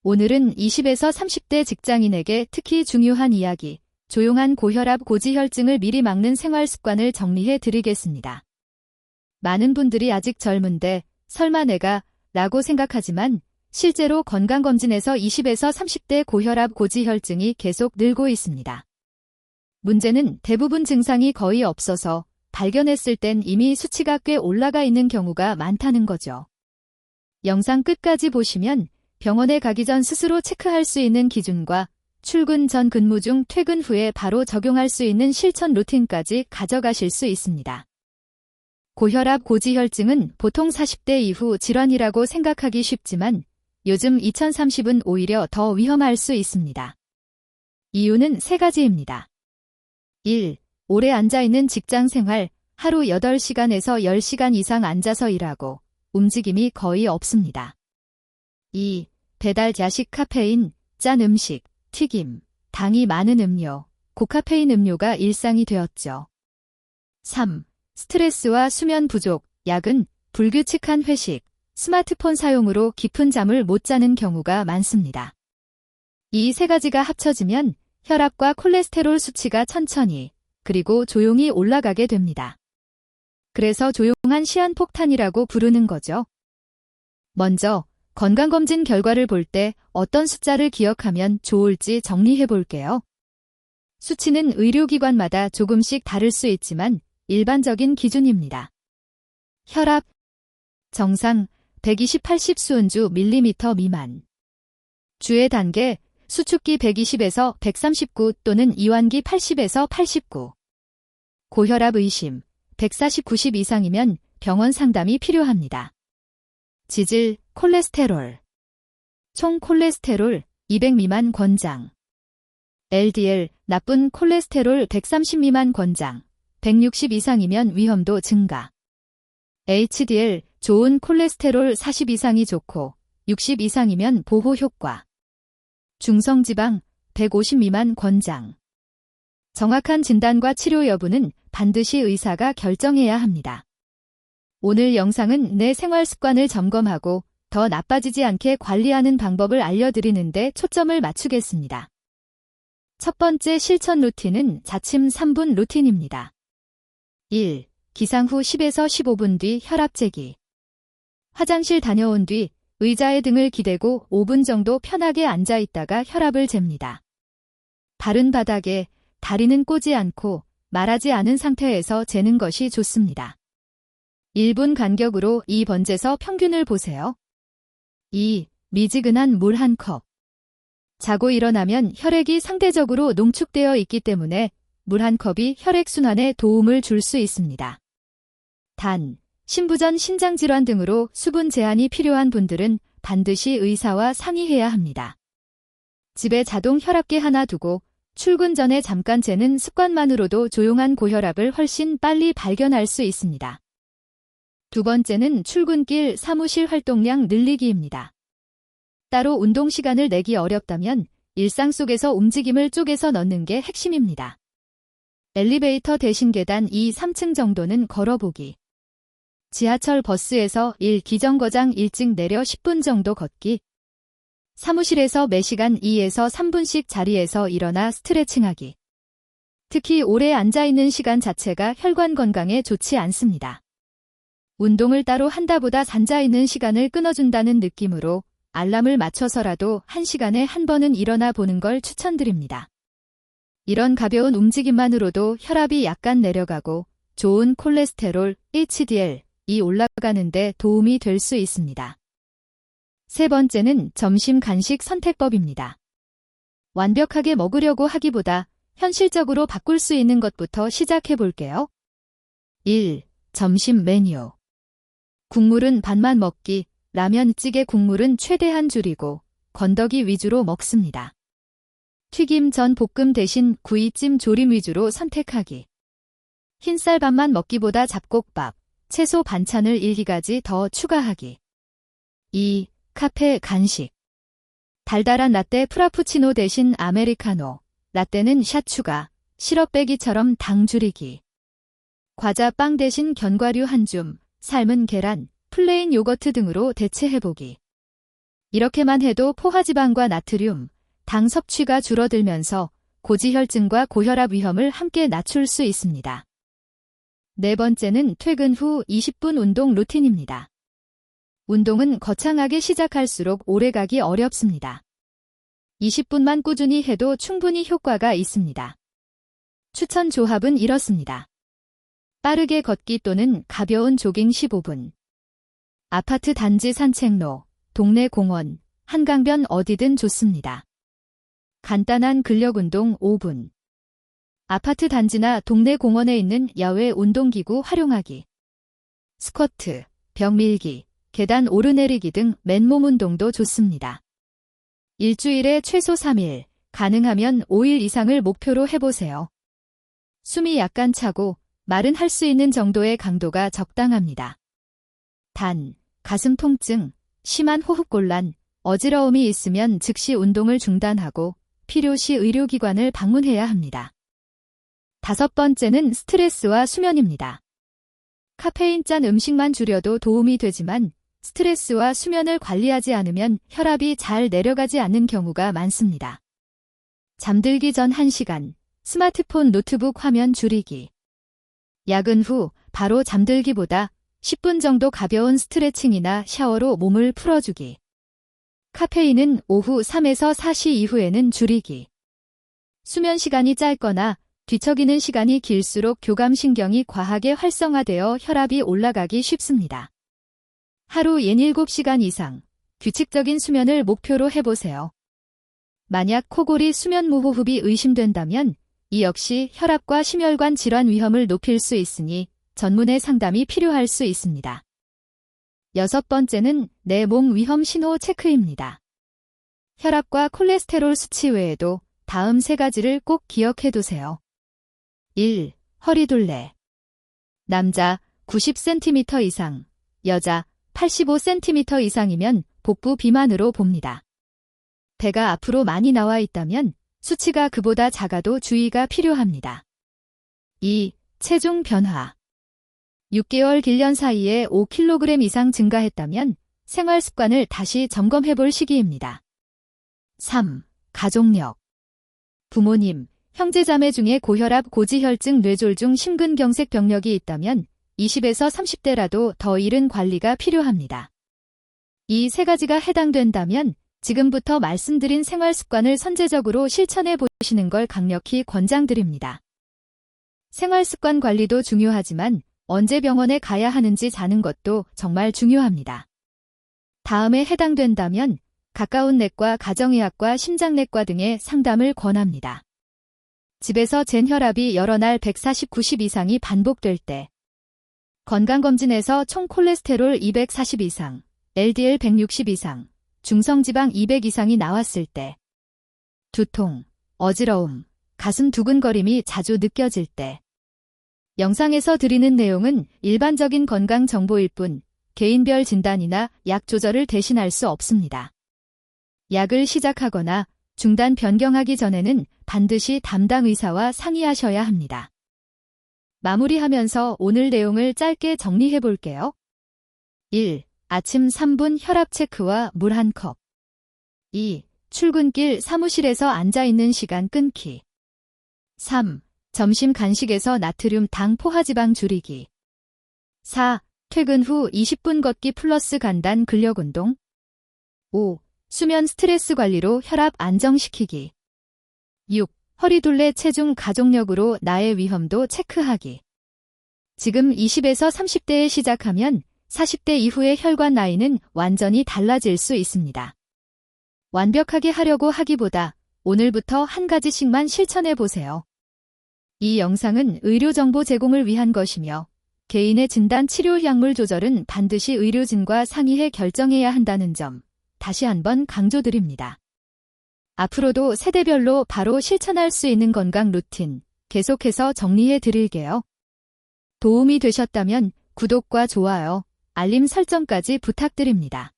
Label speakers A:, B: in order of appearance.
A: 오늘은 20에서 30대 직장인에게 특히 중요한 이야기, 조용한 고혈압 고지혈증을 미리 막는 생활 습관을 정리해 드리겠습니다. 많은 분들이 아직 젊은데 설마 내가 라고 생각하지만 실제로 건강검진에서 20에서 30대 고혈압 고지혈증이 계속 늘고 있습니다. 문제는 대부분 증상이 거의 없어서 발견했을 땐 이미 수치가 꽤 올라가 있는 경우가 많다는 거죠. 영상 끝까지 보시면 병원에 가기 전 스스로 체크할 수 있는 기준과 출근 전 근무 중 퇴근 후에 바로 적용할 수 있는 실천 루틴까지 가져가실 수 있습니다. 고혈압 고지혈증은 보통 40대 이후 질환이라고 생각하기 쉽지만 요즘 2030은 오히려 더 위험할 수 있습니다. 이유는 3가지입니다. 1. 오래 앉아있는 직장 생활, 하루 8시간에서 10시간 이상 앉아서 일하고 움직임이 거의 없습니다. 2. 배달 야식 카페인, 짠 음식, 튀김, 당이 많은 음료, 고카페인 음료가 일상이 되었죠. 3. 스트레스와 수면 부족, 야근, 불규칙한 회식, 스마트폰 사용으로 깊은 잠을 못 자는 경우가 많습니다. 이 3가지가 합쳐지면 혈압과 콜레스테롤 수치가 천천히 그리고 조용히 올라가게 됩니다. 그래서 조용한 시한폭탄이라고 부르는 거죠. 먼저 건강검진 결과를 볼 때 어떤 숫자를 기억하면 좋을지 정리해 볼게요. 수치는 의료기관마다 조금씩 다를 수 있지만 일반적인 기준입니다. 혈압 정상 120/80 수은주 밀리미터 미만. 주의 단계 수축기 120에서 139 또는 이완기 80에서 89. 고혈압 의심 140/90 이상이면 병원 상담이 필요합니다. 지질, 콜레스테롤. 총 콜레스테롤 200 미만 권장. LDL, 나쁜 콜레스테롤 130 미만 권장. 160 이상이면 위험도 증가. HDL, 좋은 콜레스테롤 40 이상이 좋고 60 이상이면 보호 효과. 중성지방 150 미만 권장. 정확한 진단과 치료 여부는 반드시 의사가 결정해야 합니다. 오늘 영상은 내 생활 습관을 점검하고 더 나빠지지 않게 관리하는 방법을 알려드리는데 초점을 맞추겠습니다. 첫 번째 실천 루틴은 자침 3분 루틴입니다. 1. 기상 후 10에서 15분 뒤 혈압 재기. 화장실 다녀온 뒤 의자에 등을 기대고 5분 정도 편하게 앉아 있다가 혈압을 잽니다. 바른 바닥에 다리는 꼬지 않고 말하지 않은 상태에서 재는 것이 좋습니다. 1분 간격으로 이 번째서 평균을 보세요. 2. 미지근한 물 1컵. 자고 일어나면 혈액이 상대적으로 농축되어 있기 때문에 물 1컵이 혈액순환에 도움을 줄 수 있습니다. 단, 신부전 신장질환 등으로 수분 제한이 필요한 분들은 반드시 의사와 상의해야 합니다. 집에 자동 혈압계 하나 두고 출근 전에 잠깐 재는 습관만으로도 조용한 고혈압을 훨씬 빨리 발견할 수 있습니다. 두 번째는 출근길 사무실 활동량 늘리기입니다. 따로 운동 시간을 내기 어렵다면 일상 속에서 움직임을 쪼개서 넣는 게 핵심입니다. 엘리베이터 대신 계단 2, 3층 정도는 걸어보기. 지하철 버스에서 1기정거장 일찍 내려 10분 정도 걷기. 사무실에서 매시간 2에서 3분씩 자리에서 일어나 스트레칭하기. 특히 오래 앉아있는 시간 자체가 혈관 건강에 좋지 않습니다. 운동을 따로 한다보다 앉아있는 시간을 끊어준다는 느낌으로 알람을 맞춰서라도 1시간에 한 번은 일어나 보는 걸 추천드립니다. 이런 가벼운 움직임만으로도 혈압이 약간 내려가고 좋은 콜레스테롤, HDL, 이 올라가는 데 도움이 될 수 있습니다. 세 번째는 점심 간식 선택법입니다. 완벽하게 먹으려고 하기보다 현실적으로 바꿀 수 있는 것부터 시작해 볼게요. 1. 점심 메뉴. 국물은 반만 먹기, 라면, 찌개 국물은 최대한 줄이고 건더기 위주로 먹습니다. 튀김 전 볶음 대신 구이찜 조림 위주로 선택하기. 흰쌀밥만 먹기보다 잡곡밥, 채소 반찬을 1기가지 더 추가하기. 2. 카페 간식. 달달한 라떼 프라푸치노 대신 아메리카노, 라떼는 샷 추가, 시럽 빼기처럼 당 줄이기. 과자 빵 대신 견과류 한 줌, 삶은 계란, 플레인 요거트 등으로 대체해보기. 이렇게만 해도 포화지방과 나트륨, 당 섭취가 줄어들면서 고지혈증과 고혈압 위험을 함께 낮출 수 있습니다. 네 번째는 퇴근 후 20분 운동 루틴입니다. 운동은 거창하게 시작할수록 오래가기 어렵습니다. 20분만 꾸준히 해도 충분히 효과가 있습니다. 추천 조합은 이렇습니다. 빠르게 걷기 또는 가벼운 조깅 15분. 아파트 단지 산책로, 동네 공원, 한강변 어디든 좋습니다. 간단한 근력운동 5분. 아파트 단지나 동네 공원에 있는 야외 운동기구 활용하기. 스쿼트, 벽 밀기, 계단 오르내리기 등 맨몸 운동도 좋습니다. 일주일에 최소 3일, 가능하면 5일 이상을 목표로 해보세요. 숨이 약간 차고 말은 할 수 있는 정도의 강도가 적당합니다. 단, 가슴 통증, 심한 호흡곤란, 어지러움이 있으면 즉시 운동을 중단하고 필요시 의료기관을 방문해야 합니다. 다섯 번째는 스트레스와 수면입니다. 카페인 짠 음식만 줄여도 도움이 되지만 스트레스와 수면을 관리하지 않으면 혈압이 잘 내려가지 않는 경우가 많습니다. 잠들기 전 1시간, 스마트폰 노트북 화면 줄이기. 야근 후 바로 잠들기보다 10분 정도 가벼운 스트레칭이나 샤워로 몸을 풀어주기. 카페인은 오후 3에서 4시 이후에는 줄이기. 수면 시간이 짧거나 뒤척이는 시간이 길수록 교감신경이 과하게 활성화되어 혈압이 올라가기 쉽습니다. 하루 7시간 이상 규칙적인 수면을 목표로 해보세요. 만약 코골이 수면무호흡이 의심된다면 이 역시 혈압과 심혈관 질환 위험을 높일 수 있으니 전문의 상담이 필요할 수 있습니다. 여섯 번째는 내 몸 위험 신호 체크입니다. 혈압과 콜레스테롤 수치 외에도 다음 3가지를 꼭 기억해두세요. 1. 허리둘레. 남자 90cm 이상, 여자 85cm 이상이면 복부 비만으로 봅니다. 배가 앞으로 많이 나와 있다면 수치가 그보다 작아도 주의가 필요합니다. 2. 체중 변화. 6개월 길년 사이에 5kg 이상 증가했다면 생활 습관을 다시 점검해 볼 시기입니다. 3. 가족력. 부모님, 형제자매 중에 고혈압, 고지혈증, 뇌졸중, 심근경색 병력이 있다면 20에서 30대라도 더 이른 관리가 필요합니다. 이 3가지가 해당된다면 지금부터 말씀드린 생활 습관을 선제적으로 실천해 보시는 걸 강력히 권장드립니다. 생활 습관 관리도 중요하지만 언제 병원에 가야 하는지 자는 것도 정말 중요합니다. 다음에 해당된다면 가까운 내과, 가정의학과, 심장내과 등의 상담을 권합니다. 집에서 잰 혈압이 여러 날 140, 90 이상이 반복될 때, 건강검진에서 총 콜레스테롤 240 이상, LDL 160 이상, 중성지방 200 이상이 나왔을 때, 두통, 어지러움, 가슴 두근거림이 자주 느껴질 때. 영상에서 드리는 내용은 일반적인 건강 정보일 뿐 개인별 진단이나 약 조절을 대신할 수 없습니다. 약을 시작하거나 중단 변경하기 전에는 반드시 담당 의사와 상의하셔야 합니다. 마무리하면서 오늘 내용을 짧게 정리해 볼게요. 1. 아침 3분 혈압 체크와 물 1컵. 2. 출근길 사무실에서 앉아있는 시간 끊기. 3. 점심 간식에서 나트륨, 당, 포화지방 줄이기. 4. 퇴근 후 20분 걷기 플러스 간단 근력운동. 5. 수면 스트레스 관리로 혈압 안정시키기. 6. 허리둘레 체중 가족력으로 나의 위험도 체크하기. 지금 20에서 30대에 시작하면 40대 이후의 혈관 나이는 완전히 달라질 수 있습니다. 완벽하게 하려고 하기보다 오늘부터 한 가지씩만 실천해 보세요. 이 영상은 의료정보 제공을 위한 것이며 개인의 진단 치료 약물 조절은 반드시 의료진과 상의해 결정해야 한다는 점 다시 한번 강조드립니다. 앞으로도 세대별로 바로 실천할 수 있는 건강 루틴 계속해서 정리해 드릴게요. 도움이 되셨다면 구독과 좋아요, 알림 설정까지 부탁드립니다.